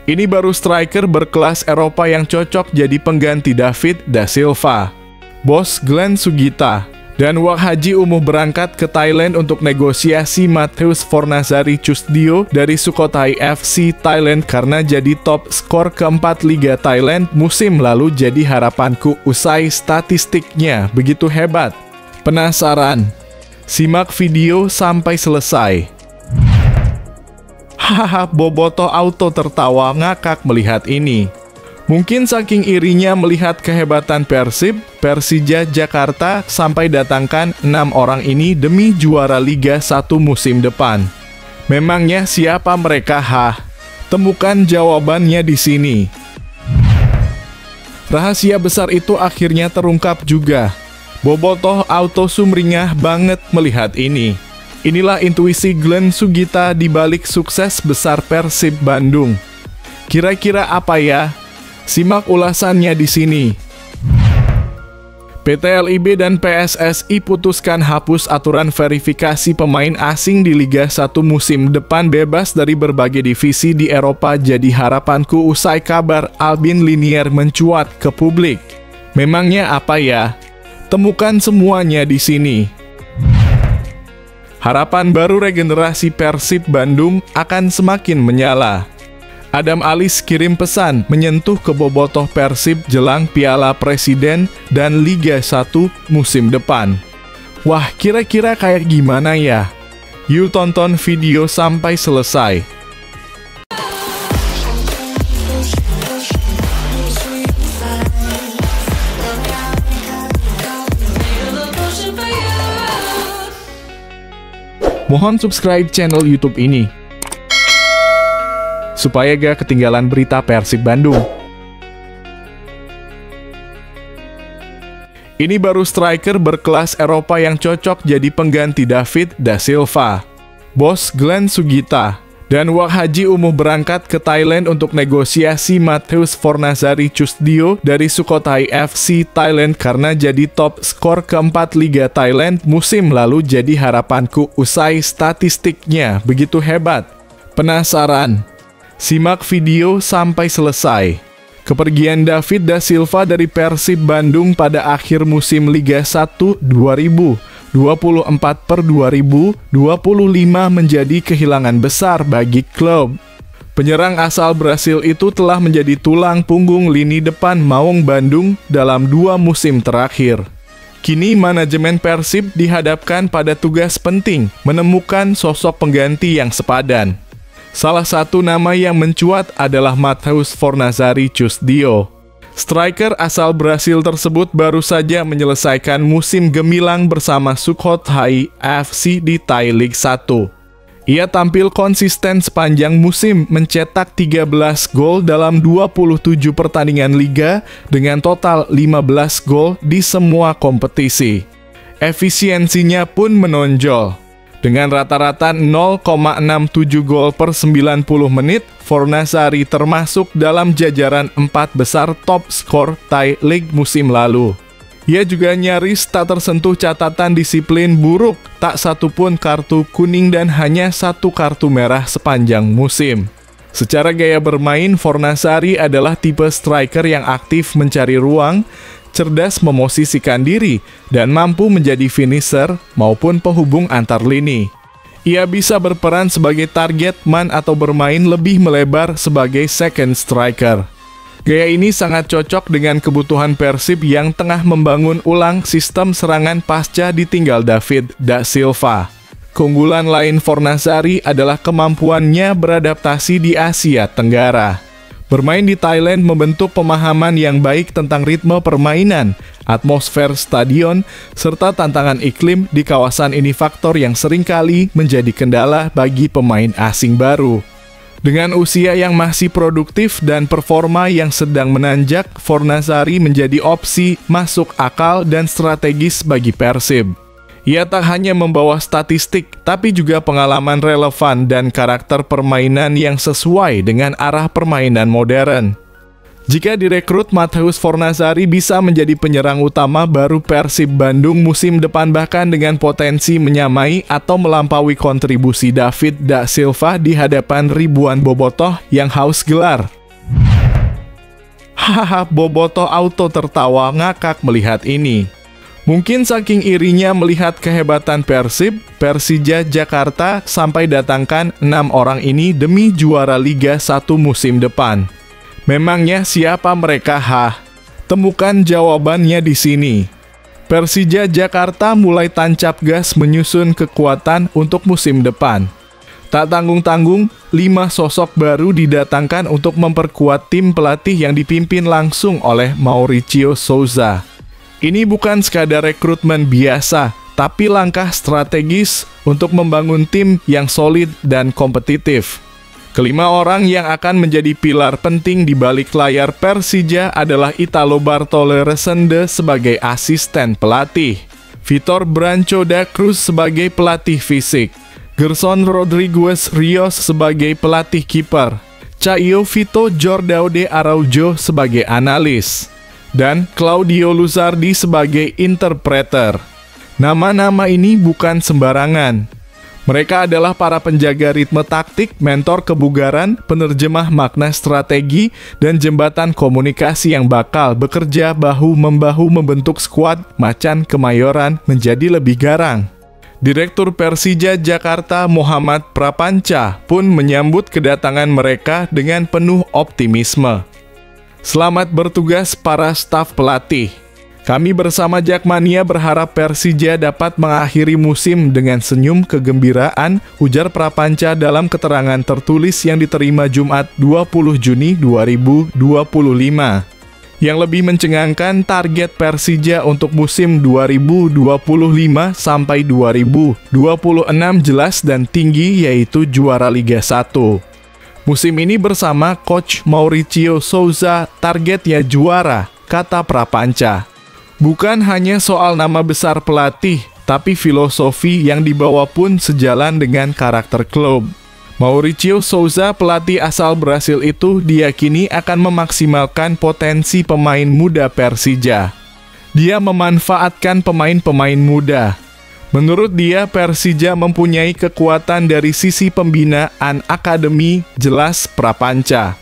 Ini baru striker berkelas Eropa yang cocok jadi pengganti David da Silva. Bos Glenn Sugita dan Wak Haji Umuh berangkat ke Thailand untuk negosiasi Matthews Fornazari Chusdio dari Sukhothai FC Thailand karena jadi top skor keempat Liga Thailand musim lalu. Jadi harapanku usai statistiknya begitu hebat. Penasaran? Simak video sampai selesai. Hahaha, Bobotoh Auto tertawa ngakak melihat ini. Mungkin saking irinya melihat kehebatan Persib, Persija Jakarta sampai datangkan 6 orang ini demi juara Liga 1 musim depan. Memangnya siapa mereka? Temukan jawabannya di sini. Rahasia besar itu akhirnya terungkap juga. Bobotoh Auto sumringah banget melihat ini. Inilah intuisi Glenn Sugita di balik sukses besar Persib Bandung. Kira-kira apa ya? Simak ulasannya di sini. PT LIB dan PSSI putuskan hapus aturan verifikasi pemain asing di Liga 1 musim depan bebas dari berbagai divisi di Eropa. Jadi harapanku usai kabar Albin Linier mencuat ke publik. Memangnya apa ya? Temukan semuanya di sini. Harapan baru regenerasi Persib Bandung akan semakin menyala. Adam Alis kirim pesan menyentuh ke bobotoh Persib jelang Piala Presiden dan Liga 1 musim depan. Wah, kira-kira kayak gimana ya? Yuk tonton video sampai selesai. Mohon subscribe channel YouTube ini supaya gak ketinggalan berita Persib Bandung. Ini baru striker berkelas Eropa yang cocok jadi pengganti David da Silva. Bos Glenn Sugita dan Wak Haji Umuh berangkat ke Thailand untuk negosiasi Matthews Fornazari Chusdio dari Sukhothai FC Thailand karena jadi top skor keempat Liga Thailand musim lalu. Jadi harapanku usai statistiknya begitu hebat. Penasaran? Simak video sampai selesai. Kepergian David da Silva dari Persib Bandung pada akhir musim Liga 1 2024/2025 menjadi kehilangan besar bagi klub. Penyerang asal Brasil itu telah menjadi tulang punggung lini depan Maung Bandung dalam 2 musim terakhir. Kini manajemen Persib dihadapkan pada tugas penting menemukan sosok pengganti yang sepadan. Salah satu nama yang mencuat adalah Matthews Fornazari Chusdio. Striker asal Brasil tersebut baru saja menyelesaikan musim gemilang bersama Sukhothai FC di Thai League 1. Ia tampil konsisten sepanjang musim, mencetak 13 gol dalam 27 pertandingan liga dengan total 15 gol di semua kompetisi. Efisiensinya pun menonjol. Dengan rata-rata 0,67 gol per 90 menit, Fornazari termasuk dalam jajaran 4 besar top skor Thai League musim lalu. Ia juga nyaris tak tersentuh catatan disiplin buruk, tak satu pun kartu kuning dan hanya 1 kartu merah sepanjang musim. Secara gaya bermain, Fornazari adalah tipe striker yang aktif mencari ruang, cerdas memosisikan diri, dan mampu menjadi finisher maupun penghubung antar lini. Ia bisa berperan sebagai target man atau bermain lebih melebar sebagai second striker. Gaya ini sangat cocok dengan kebutuhan Persib yang tengah membangun ulang sistem serangan pasca ditinggal David da Silva. Keunggulan lain Fornazari adalah kemampuannya beradaptasi di Asia Tenggara. Bermain di Thailand membentuk pemahaman yang baik tentang ritme permainan, atmosfer stadion, serta tantangan iklim di kawasan ini, faktor yang seringkali menjadi kendala bagi pemain asing baru. Dengan usia yang masih produktif dan performa yang sedang menanjak, Fornazari menjadi opsi masuk akal dan strategis bagi Persib. Ia tak hanya membawa statistik, tapi juga pengalaman relevan dan karakter permainan yang sesuai dengan arah permainan modern. Jika direkrut, Mateusz Fornazari bisa menjadi penyerang utama baru Persib Bandung musim depan, bahkan dengan potensi menyamai atau melampaui kontribusi David da Silva di hadapan ribuan bobotoh yang haus gelar. Hahaha, bobotoh auto tertawa ngakak melihat ini. Mungkin saking irinya melihat kehebatan Persib, Persija Jakarta sampai datangkan 6 orang ini demi juara Liga 1 musim depan. Memangnya siapa mereka? Temukan jawabannya di sini. Persija Jakarta mulai tancap gas menyusun kekuatan untuk musim depan. Tak tanggung-tanggung, 5 sosok baru didatangkan untuk memperkuat tim pelatih yang dipimpin langsung oleh Mauricio Souza. Ini bukan sekadar rekrutmen biasa, tapi langkah strategis untuk membangun tim yang solid dan kompetitif. Kelima orang yang akan menjadi pilar penting di balik layar Persija adalah Italo Bartolo Resende sebagai asisten pelatih, Vitor Branco da Cruz sebagai pelatih fisik, Gerson Rodriguez Rios sebagai pelatih kiper, Caio Vito Jordão de Araujo sebagai analis, dan Claudio Luzardi sebagai interpreter. Nama-nama ini bukan sembarangan. Mereka adalah para penjaga ritme taktik, mentor kebugaran, penerjemah makna strategi, dan jembatan komunikasi yang bakal bekerja bahu-membahu membentuk skuad Macan Kemayoran menjadi lebih garang. Direktur Persija Jakarta Muhammad Prapanca pun menyambut kedatangan mereka dengan penuh optimisme. Selamat bertugas para staf pelatih. Kami bersama Jakmania berharap Persija dapat mengakhiri musim dengan senyum kegembiraan, ujar Prapanca dalam keterangan tertulis yang diterima Jumat 20 Juni 2025. Yang lebih mencengangkan, target Persija untuk musim 2025 sampai 2026 jelas dan tinggi, yaitu juara Liga 1. Musim ini bersama Coach Mauricio Souza, targetnya juara, kata Prapanca. Bukan hanya soal nama besar pelatih, tapi filosofi yang dibawa pun sejalan dengan karakter klub. Mauricio Souza, pelatih asal Brasil itu, diyakini akan memaksimalkan potensi pemain muda Persija. Dia memanfaatkan pemain-pemain muda. Menurut dia, Persija mempunyai kekuatan dari sisi pembinaan akademi, jelas Prapanca.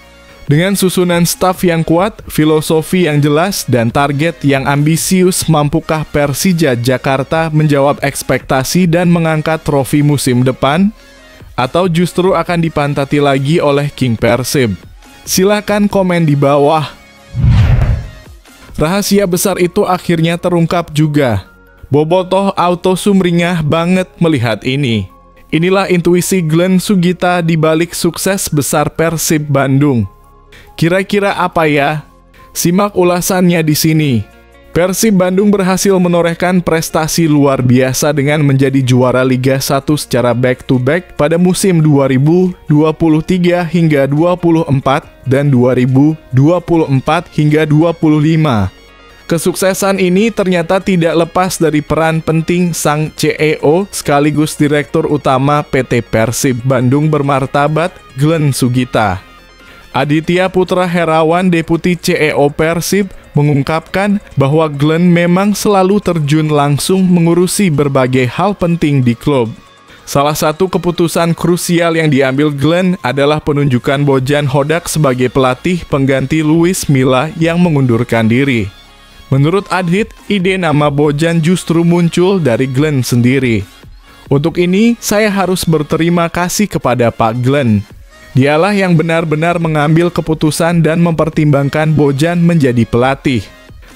Dengan susunan staf yang kuat, filosofi yang jelas, dan target yang ambisius, mampukah Persija Jakarta menjawab ekspektasi dan mengangkat trofi musim depan? Atau justru akan dipantati lagi oleh King Persib? Silakan komen di bawah. Rahasia besar itu akhirnya terungkap juga. Bobotoh auto sumringah banget melihat ini. Inilah intuisi Glenn Sugita di balik sukses besar Persib Bandung. Kira-kira apa ya? Simak ulasannya di sini. Persib Bandung berhasil menorehkan prestasi luar biasa dengan menjadi juara Liga 1 secara back-to-back pada musim 2023 hingga 24 dan 2024 hingga 25. Kesuksesan ini ternyata tidak lepas dari peran penting sang CEO sekaligus Direktur Utama PT Persib Bandung bermartabat, Glenn Sugita. Aditya Putra Herawan, Deputi CEO Persib, mengungkapkan bahwa Glenn memang selalu terjun langsung mengurusi berbagai hal penting di klub. Salah satu keputusan krusial yang diambil Glenn adalah penunjukan Bojan Hodak sebagai pelatih pengganti Luis Milla yang mengundurkan diri. Menurut Adit, ide nama Bojan justru muncul dari Glenn sendiri. Untuk ini, saya harus berterima kasih kepada Pak Glenn. Dialah yang benar-benar mengambil keputusan dan mempertimbangkan Bojan menjadi pelatih.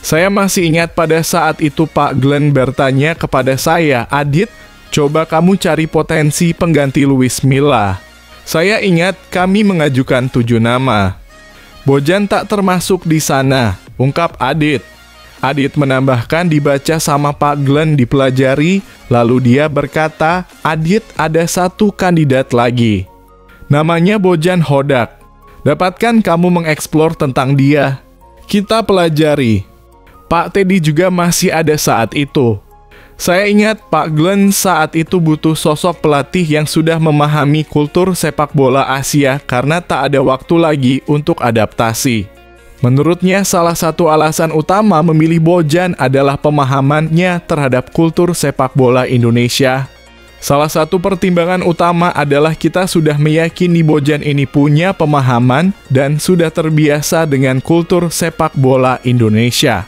Saya masih ingat pada saat itu Pak Glenn bertanya kepada saya, Adit, coba kamu cari potensi pengganti Luis Milla. Saya ingat kami mengajukan 7 nama. Bojan tak termasuk di sana, ungkap Adit. Adit menambahkan dibaca sama Pak Glenn dipelajari, lalu dia berkata, Adit, ada satu kandidat lagi. Namanya Bojan Hodak. Dapatkah kamu mengeksplor tentang dia? Kita pelajari. Pak Teddy juga masih ada saat itu. Saya ingat Pak Glenn saat itu butuh sosok pelatih yang sudah memahami kultur sepak bola Asia karena tak ada waktu lagi untuk adaptasi. Menurutnya, salah satu alasan utama memilih Bojan adalah pemahamannya terhadap kultur sepak bola Indonesia. Salah satu pertimbangan utama adalah kita sudah meyakini Bojan ini punya pemahaman dan sudah terbiasa dengan kultur sepak bola Indonesia.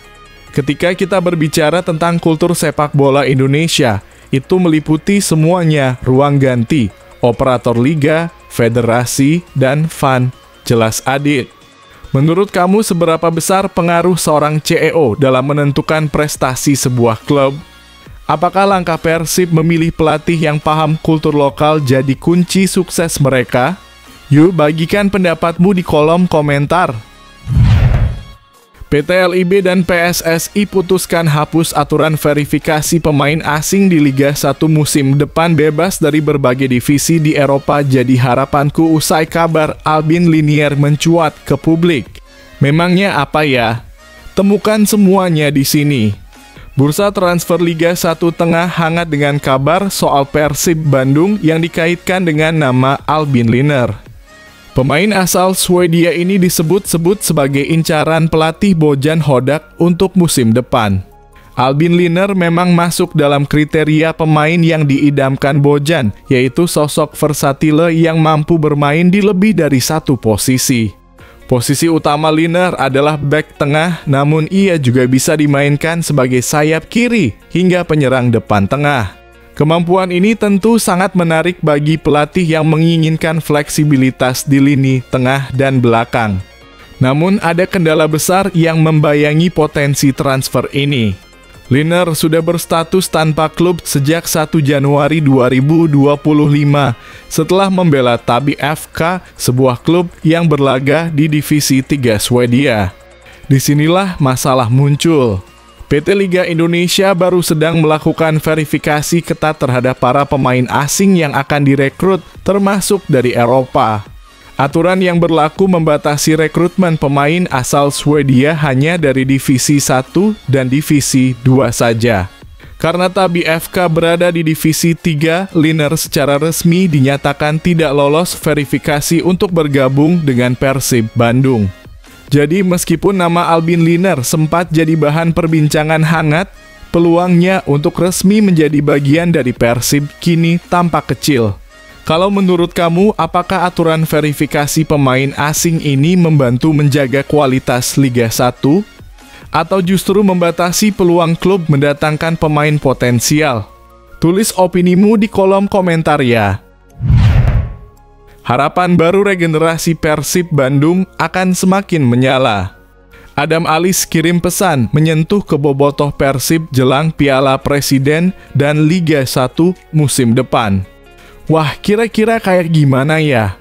Ketika kita berbicara tentang kultur sepak bola Indonesia, itu meliputi semuanya: ruang ganti, operator liga, federasi, dan fan. Jelas Adit. Menurut kamu, seberapa besar pengaruh seorang CEO dalam menentukan prestasi sebuah klub? Apakah langkah Persib memilih pelatih yang paham kultur lokal jadi kunci sukses mereka? Yuk bagikan pendapatmu di kolom komentar. PT LIB dan PSSI putuskan hapus aturan verifikasi pemain asing di Liga 1 musim depan bebas dari berbagai divisi di Eropa. Jadi harapanku usai kabar Albin Linier mencuat ke publik. Memangnya apa ya? Temukan semuanya di sini. Bursa transfer Liga 1 tengah hangat dengan kabar soal Persib Bandung yang dikaitkan dengan nama Albin Linier. Pemain asal Swedia ini disebut-sebut sebagai incaran pelatih Bojan Hodak untuk musim depan. Albin Linier memang masuk dalam kriteria pemain yang diidamkan Bojan, yaitu sosok versatile yang mampu bermain di lebih dari satu posisi. Posisi utama Linier adalah bek tengah, namun ia juga bisa dimainkan sebagai sayap kiri hingga penyerang depan tengah. Kemampuan ini tentu sangat menarik bagi pelatih yang menginginkan fleksibilitas di lini tengah dan belakang. Namun ada kendala besar yang membayangi potensi transfer ini. Linier sudah berstatus tanpa klub sejak 1 Januari 2025 setelah membela Tabi FK, sebuah klub yang berlaga di Divisi 3 Swedia. Disinilah masalah muncul. PT Liga Indonesia baru sedang melakukan verifikasi ketat terhadap para pemain asing yang akan direkrut, termasuk dari Eropa. Aturan yang berlaku membatasi rekrutmen pemain asal Swedia hanya dari Divisi 1 dan Divisi 2 saja. Karena Tabi FK berada di Divisi 3, Linier secara resmi dinyatakan tidak lolos verifikasi untuk bergabung dengan Persib Bandung. Jadi meskipun nama Albin Linier sempat jadi bahan perbincangan hangat, peluangnya untuk resmi menjadi bagian dari Persib kini tampak kecil. Kalau menurut kamu, apakah aturan verifikasi pemain asing ini membantu menjaga kualitas Liga 1? Atau justru membatasi peluang klub mendatangkan pemain potensial? Tulis opinimu di kolom komentar ya. Harapan baru regenerasi Persib Bandung akan semakin menyala. Adam Alis kirim pesan menyentuh ke bobotoh Persib jelang Piala Presiden dan Liga 1 musim depan. Wah, kira-kira kayak gimana ya?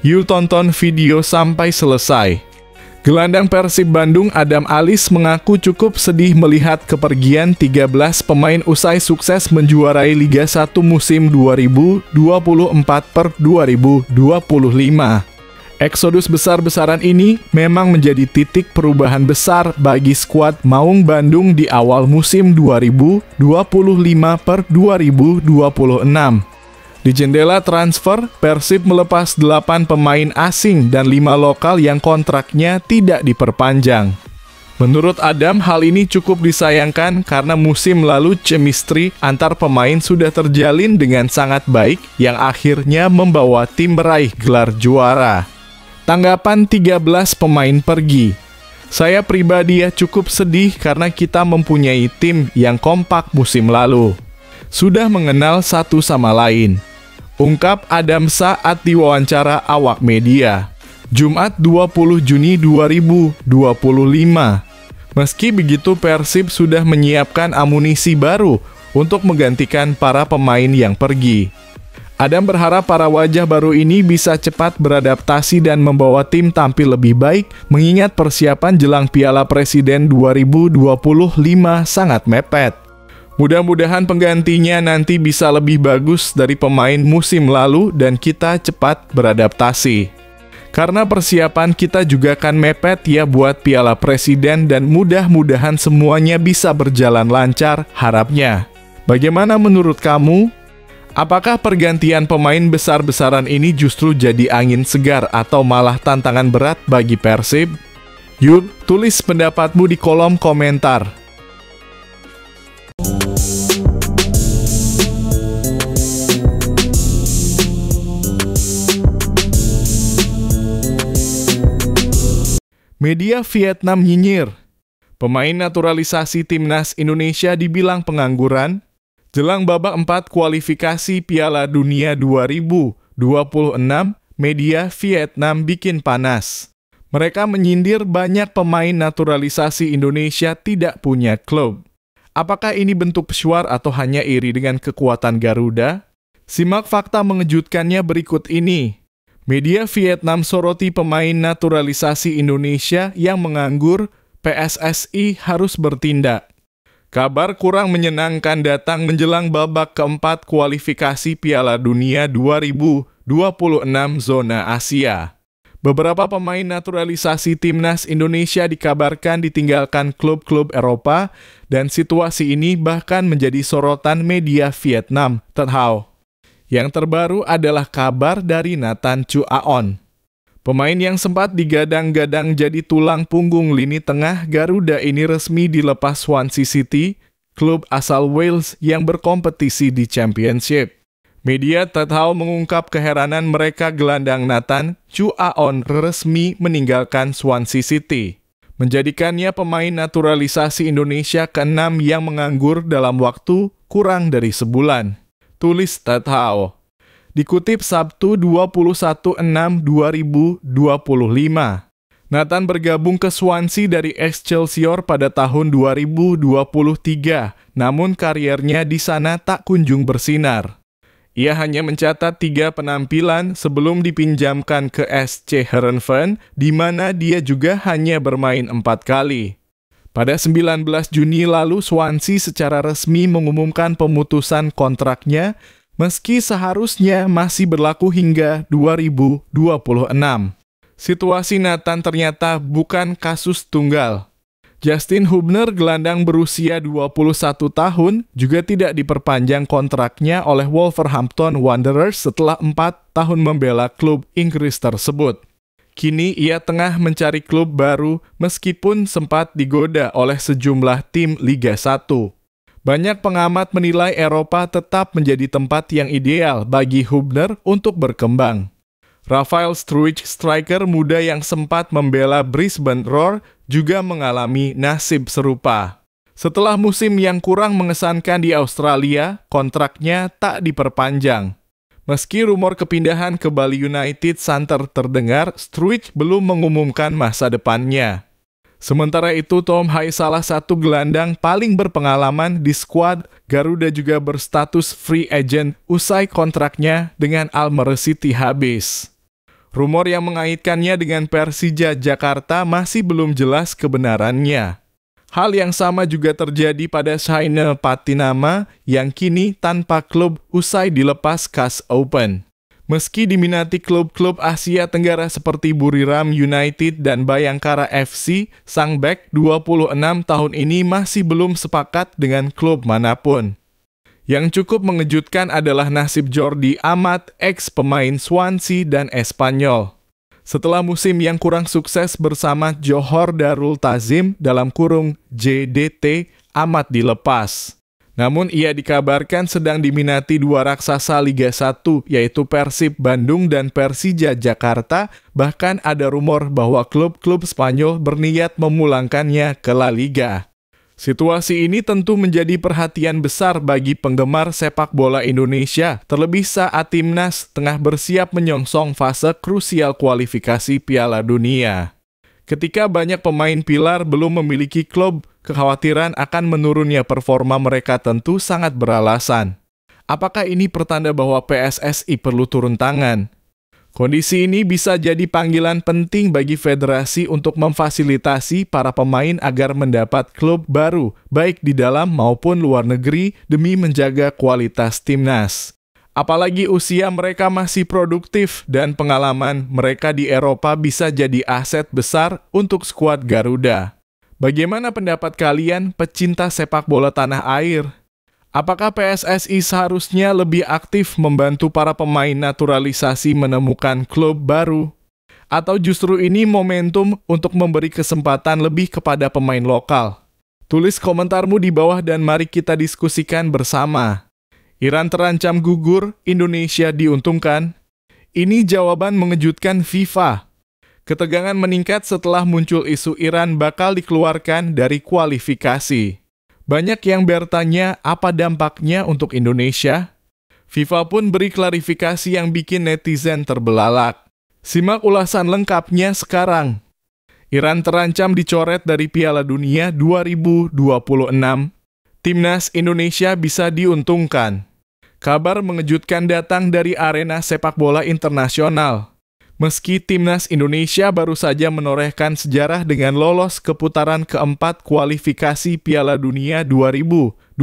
Yuk tonton video sampai selesai. Gelandang Persib Bandung Adam Alis mengaku cukup sedih melihat kepergian 13 pemain usai sukses menjuarai Liga 1 musim 2024/2025. Eksodus besar-besaran ini memang menjadi titik perubahan besar bagi skuad Maung Bandung di awal musim 2025/2026. Di jendela transfer, Persib melepas 8 pemain asing dan 5 lokal yang kontraknya tidak diperpanjang. Menurut Adam, hal ini cukup disayangkan karena musim lalu chemistry antar pemain sudah terjalin dengan sangat baik yang akhirnya membawa tim meraih gelar juara. Tanggapan 13 pemain pergi. Saya pribadi cukup sedih karena kita mempunyai tim yang kompak musim lalu. Sudah mengenal satu sama lain. Ungkap Adam saat diwawancara awak media, Jumat 20 Juni 2025. Meski begitu, Persib sudah menyiapkan amunisi baru untuk menggantikan para pemain yang pergi. Adam berharap para wajah baru ini bisa cepat beradaptasi dan membawa tim tampil lebih baik, mengingat persiapan jelang Piala Presiden 2025 sangat mepet. Mudah-mudahan penggantinya nanti bisa lebih bagus dari pemain musim lalu dan kita cepat beradaptasi. Karena persiapan kita juga akan mepet ya buat Piala Presiden dan mudah-mudahan semuanya bisa berjalan lancar harapnya. Bagaimana menurut kamu? Apakah pergantian pemain besar-besaran ini justru jadi angin segar atau malah tantangan berat bagi Persib? Yuk, tulis pendapatmu di kolom komentar. Media Vietnam nyinyir. Pemain naturalisasi timnas Indonesia dibilang pengangguran. Jelang babak 4 kualifikasi Piala Dunia 2026, media Vietnam bikin panas. Mereka menyindir banyak pemain naturalisasi Indonesia tidak punya klub. Apakah ini bentuk pesuar atau hanya iri dengan kekuatan Garuda? Simak fakta mengejutkannya berikut ini. Media Vietnam soroti pemain naturalisasi Indonesia yang menganggur, PSSI harus bertindak. Kabar kurang menyenangkan datang menjelang babak keempat kualifikasi Piala Dunia 2026 zona Asia. Beberapa pemain naturalisasi timnas Indonesia dikabarkan ditinggalkan klub-klub Eropa, dan situasi ini bahkan menjadi sorotan media Vietnam, Tet Hao. Yang terbaru adalah kabar dari Nathan Chu Aon. Pemain yang sempat digadang-gadang jadi tulang punggung lini tengah Garuda ini resmi dilepas Swansea City, klub asal Wales yang berkompetisi di Championship. Media Tet Hao mengungkap keheranan mereka gelandang Nathan Chu Aon resmi meninggalkan Swansea City, menjadikannya pemain naturalisasi Indonesia ke-6 yang menganggur dalam waktu kurang dari sebulan. Tulis Tet Hao. Dikutip Sabtu 21/6/2025. Nathan bergabung ke Swansea dari Excelsior pada tahun 2023, namun kariernya di sana tak kunjung bersinar. Ia hanya mencatat 3 penampilan sebelum dipinjamkan ke SC Heerenveen, di mana dia juga hanya bermain 4 kali. Pada 19 Juni lalu, Swansea secara resmi mengumumkan pemutusan kontraknya, meski seharusnya masih berlaku hingga 2026. Situasi Nathan ternyata bukan kasus tunggal. Justin Hubner, gelandang berusia 21 tahun, juga tidak diperpanjang kontraknya oleh Wolverhampton Wanderers setelah 4 tahun membela klub Inggris tersebut. Kini ia tengah mencari klub baru meskipun sempat digoda oleh sejumlah tim Liga 1. Banyak pengamat menilai Eropa tetap menjadi tempat yang ideal bagi Hubner untuk berkembang. Rafael Struijk, striker muda yang sempat membela Brisbane Roar, juga mengalami nasib serupa. Setelah musim yang kurang mengesankan di Australia, kontraknya tak diperpanjang. Meski rumor kepindahan ke Bali United santer terdengar, Struijk belum mengumumkan masa depannya. Sementara itu, Tom Hai, salah satu gelandang paling berpengalaman di skuad Garuda, juga berstatus free agent usai kontraknya dengan Almere City habis. Rumor yang mengaitkannya dengan Persija Jakarta masih belum jelas kebenarannya. Hal yang sama juga terjadi pada Shaine Patinama yang kini tanpa klub usai dilepas CAS Open. Meski diminati klub-klub Asia Tenggara seperti Buriram United dan Bayangkara FC, sang bek 26 tahun ini masih belum sepakat dengan klub manapun. Yang cukup mengejutkan adalah nasib Jordi Amat, ex-pemain Swansea dan Espanyol. Setelah musim yang kurang sukses bersama Johor Darul Ta'zim (JDT), Amat dilepas. Namun ia dikabarkan sedang diminati 2 raksasa Liga 1, yaitu Persib Bandung dan Persija Jakarta. Bahkan ada rumor bahwa klub-klub Spanyol berniat memulangkannya ke La Liga. Situasi ini tentu menjadi perhatian besar bagi penggemar sepak bola Indonesia, terlebih saat timnas tengah bersiap menyongsong fase krusial kualifikasi Piala Dunia. Ketika banyak pemain pilar belum memiliki klub, kekhawatiran akan menurunnya performa mereka tentu sangat beralasan. Apakah ini pertanda bahwa PSSI perlu turun tangan? Kondisi ini bisa jadi panggilan penting bagi federasi untuk memfasilitasi para pemain agar mendapat klub baru, baik di dalam maupun luar negeri, demi menjaga kualitas timnas. Apalagi usia mereka masih produktif dan pengalaman mereka di Eropa bisa jadi aset besar untuk skuad Garuda. Bagaimana pendapat kalian, pecinta sepak bola tanah air? Apakah PSSI seharusnya lebih aktif membantu para pemain naturalisasi menemukan klub baru? Atau justru ini momentum untuk memberi kesempatan lebih kepada pemain lokal? Tulis komentarmu di bawah dan mari kita diskusikan bersama. Iran terancam gugur, Indonesia diuntungkan? Ini jawaban mengejutkan FIFA. Ketegangan meningkat setelah muncul isu Iran bakal dikeluarkan dari kualifikasi. Banyak yang bertanya apa dampaknya untuk Indonesia? FIFA pun beri klarifikasi yang bikin netizen terbelalak. Simak ulasan lengkapnya sekarang. Iran terancam dicoret dari Piala Dunia 2026. Timnas Indonesia bisa diuntungkan. Kabar mengejutkan datang dari arena sepak bola internasional. Meski Timnas Indonesia baru saja menorehkan sejarah dengan lolos ke putaran keempat kualifikasi Piala Dunia 2026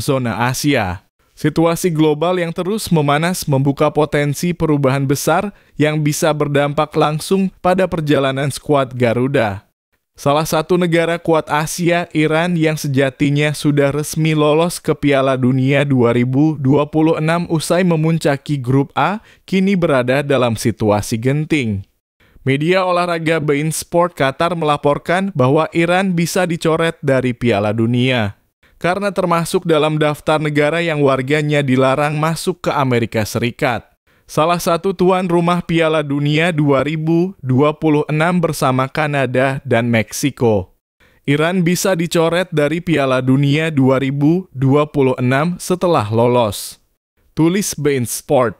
zona Asia. Situasi global yang terus memanas membuka potensi perubahan besar yang bisa berdampak langsung pada perjalanan skuad Garuda. Salah satu negara kuat Asia, Iran, yang sejatinya sudah resmi lolos ke Piala Dunia 2026 usai memuncaki grup A, kini berada dalam situasi genting. Media olahraga beIN Sport Qatar melaporkan bahwa Iran bisa dicoret dari Piala Dunia karena termasuk dalam daftar negara yang warganya dilarang masuk ke Amerika Serikat. Salah satu tuan rumah Piala Dunia 2026 bersama Kanada dan Meksiko. Iran bisa dicoret dari Piala Dunia 2026 setelah lolos. Tulis beIN Sport.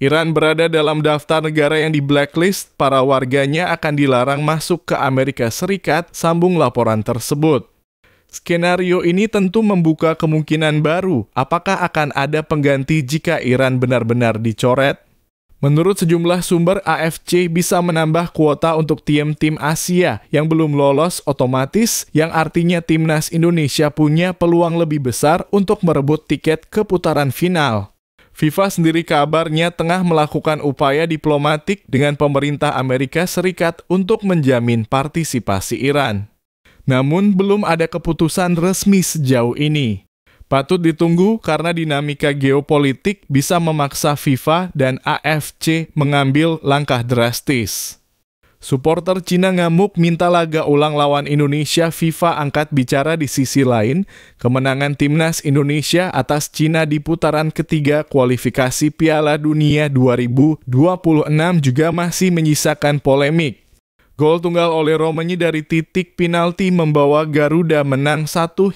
Iran berada dalam daftar negara yang di blacklist, para warganya akan dilarang masuk ke Amerika Serikat, sambung laporan tersebut. Skenario ini tentu membuka kemungkinan baru, apakah akan ada pengganti jika Iran benar-benar dicoret? Menurut sejumlah sumber, AFC bisa menambah kuota untuk tim-tim Asia yang belum lolos otomatis, yang artinya Timnas Indonesia punya peluang lebih besar untuk merebut tiket ke putaran final. FIFA sendiri kabarnya tengah melakukan upaya diplomatik dengan pemerintah Amerika Serikat untuk menjamin partisipasi Iran. Namun belum ada keputusan resmi sejauh ini. Patut ditunggu karena dinamika geopolitik bisa memaksa FIFA dan AFC mengambil langkah drastis. Supporter Cina ngamuk minta laga ulang lawan Indonesia FIFA angkat bicara di sisi lain. Kemenangan Timnas Indonesia atas Cina di putaran ketiga kualifikasi Piala Dunia 2026 juga masih menyisakan polemik. Gol tunggal oleh Romani dari titik penalti membawa Garuda menang 1-0,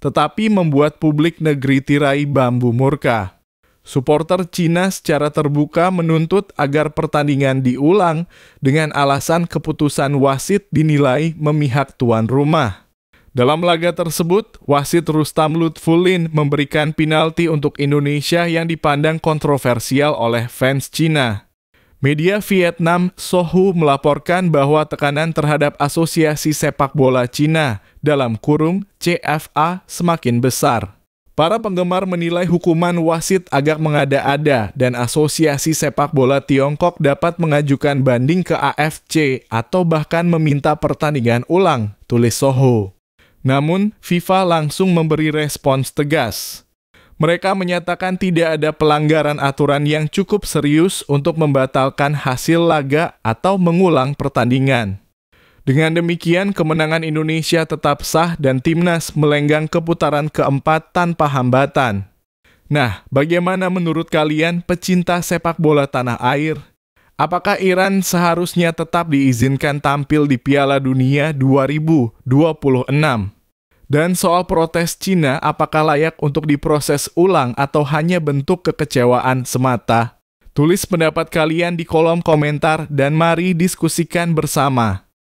tetapi membuat publik negeri tirai bambu murka. Supporter Cina secara terbuka menuntut agar pertandingan diulang dengan alasan keputusan wasit dinilai memihak tuan rumah. Dalam laga tersebut, wasit Rustam Lutfulin memberikan penalti untuk Indonesia yang dipandang kontroversial oleh fans Cina. Media Vietnam Sohu melaporkan bahwa tekanan terhadap Asosiasi Sepak Bola Cina dalam kurung CFA semakin besar. Para penggemar menilai hukuman wasit agak mengada-ada dan Asosiasi Sepak Bola Tiongkok dapat mengajukan banding ke AFC atau bahkan meminta pertandingan ulang, tulis Sohu. Namun, FIFA langsung memberi respons tegas. Mereka menyatakan tidak ada pelanggaran aturan yang cukup serius untuk membatalkan hasil laga atau mengulang pertandingan. Dengan demikian, kemenangan Indonesia tetap sah dan Timnas melenggang ke putaran keempat tanpa hambatan. Nah, bagaimana menurut kalian pecinta sepak bola tanah air? Apakah Iran seharusnya tetap diizinkan tampil di Piala Dunia 2026? Dan soal protes Cina, apakah layak untuk diproses ulang atau hanya bentuk kekecewaan semata? Tulis pendapat kalian di kolom komentar dan mari diskusikan bersama.